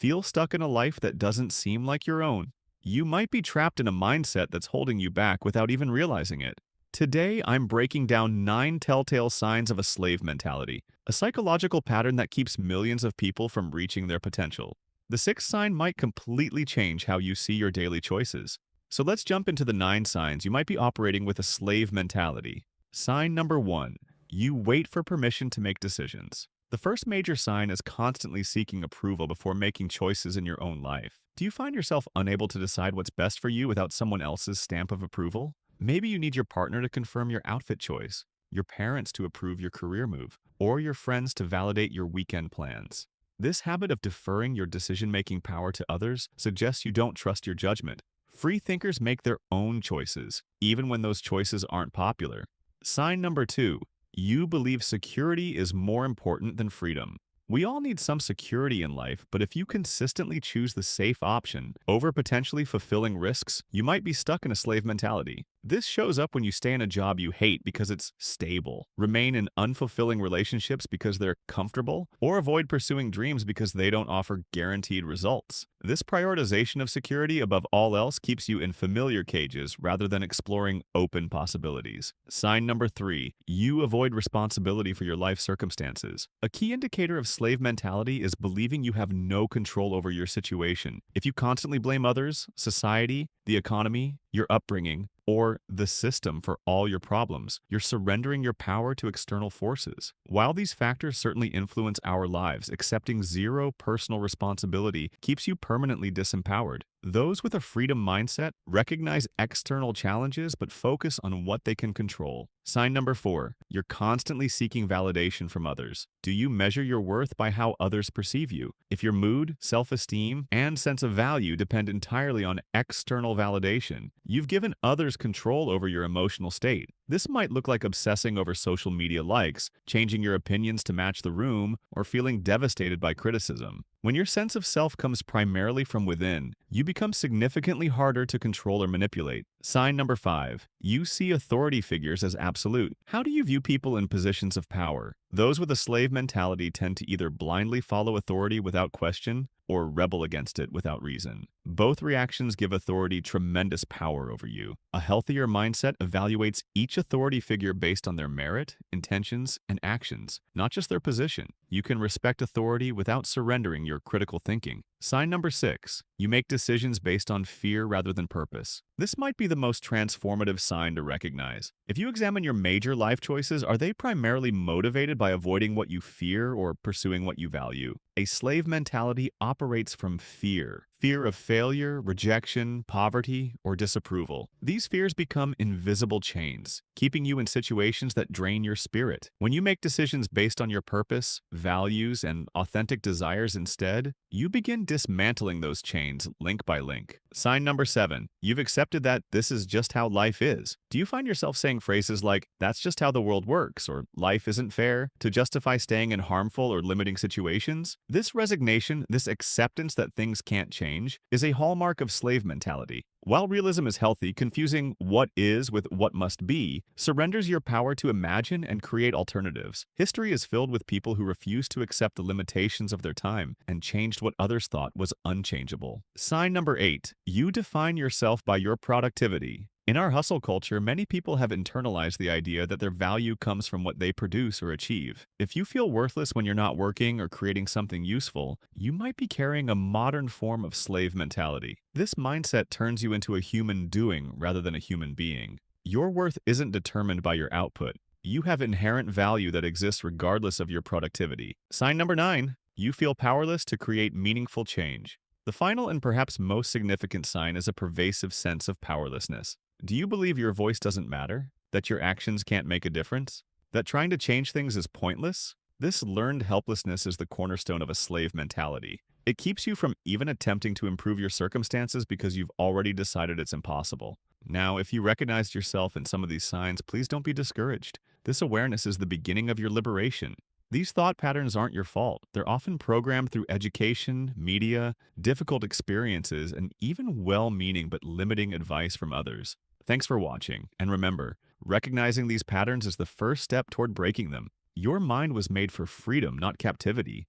Feel stuck in a life that doesn't seem like your own? You might be trapped in a mindset that's holding you back without even realizing it. Today, I'm breaking down 9 telltale signs of a slave mentality, a psychological pattern that keeps millions of people from reaching their potential. The sixth sign might completely change how you see your daily choices. So let's jump into the 9 signs you might be operating with a slave mentality. Sign number 1. You wait for permission to make decisions. The first major sign is constantly seeking approval before making choices in your own life. Do you find yourself unable to decide what's best for you without someone else's stamp of approval? Maybe you need your partner to confirm your outfit choice, your parents to approve your career move, or your friends to validate your weekend plans. This habit of deferring your decision-making power to others suggests you don't trust your judgment. Free thinkers make their own choices, even when those choices aren't popular. Sign number 2. You believe security is more important than freedom. We all need some security in life, but if you consistently choose the safe option over potentially fulfilling risks, you might be stuck in a slave mentality. This shows up when you stay in a job you hate because it's stable, remain in unfulfilling relationships because they're comfortable, or avoid pursuing dreams because they don't offer guaranteed results. This prioritization of security above all else keeps you in familiar cages rather than exploring open possibilities. Sign number 3. You avoid responsibility for your life circumstances. A key indicator of slave mentality is believing you have no control over your situation. If you constantly blame others, society, the economy, your upbringing, or the system for all your problems, you're surrendering your power to external forces. While these factors certainly influence our lives, accepting zero personal responsibility keeps you permanently disempowered. Those with a freedom mindset recognize external challenges but focus on what they can control. Sign number 4. You're constantly seeking validation from others. Do you measure your worth by how others perceive you? If your mood, self-esteem, and sense of value depend entirely on external validation, you've given others control over your emotional state. This might look like obsessing over social media likes, changing your opinions to match the room, or feeling devastated by criticism. When your sense of self comes primarily from within, you become significantly harder to control or manipulate. Sign number 5. You see authority figures as absolute. How do you view people in positions of power? Those with a slave mentality tend to either blindly follow authority without question or rebel against it without reason. Both reactions give authority tremendous power over you. A healthier mindset evaluates each authority figure based on their merit, intentions, and actions, not just their position. You can respect authority without surrendering your critical thinking. Sign number 6. You make decisions based on fear rather than purpose. This might be the most transformative sign to recognize. If you examine your major life choices, are they primarily motivated by avoiding what you fear or pursuing what you value? A slave mentality operates from fear. Fear of failure, rejection, poverty, or disapproval. These fears become invisible chains, keeping you in situations that drain your spirit. When you make decisions based on your purpose, values, and authentic desires instead, you begin dismantling those chains link by link. Sign number 7. You've accepted that this is just how life is. Do you find yourself saying phrases like, "That's just how the world works," or "Life isn't fair," to justify staying in harmful or limiting situations? This resignation, this acceptance that things can't change, is a hallmark of slave mentality. While realism is healthy, confusing what is with what must be surrenders your power to imagine and create alternatives. History is filled with people who refused to accept the limitations of their time and changed what others thought was unchangeable. Sign number 8. You define yourself by your productivity. In our hustle culture, many people have internalized the idea that their value comes from what they produce or achieve. If you feel worthless when you're not working or creating something useful, you might be carrying a modern form of slave mentality. This mindset turns you into a human doing rather than a human being. Your worth isn't determined by your output. You have inherent value that exists regardless of your productivity. Sign number 9. You feel powerless to create meaningful change. The final and perhaps most significant sign is a pervasive sense of powerlessness. Do you believe your voice doesn't matter? That your actions can't make a difference? That trying to change things is pointless? This learned helplessness is the cornerstone of a slave mentality. It keeps you from even attempting to improve your circumstances because you've already decided it's impossible. Now, if you recognized yourself in some of these signs, please don't be discouraged. This awareness is the beginning of your liberation. These thought patterns aren't your fault. They're often programmed through education, media, difficult experiences, and even well-meaning but limiting advice from others. Thanks for watching, and remember, recognizing these patterns is the first step toward breaking them. Your mind was made for freedom, not captivity.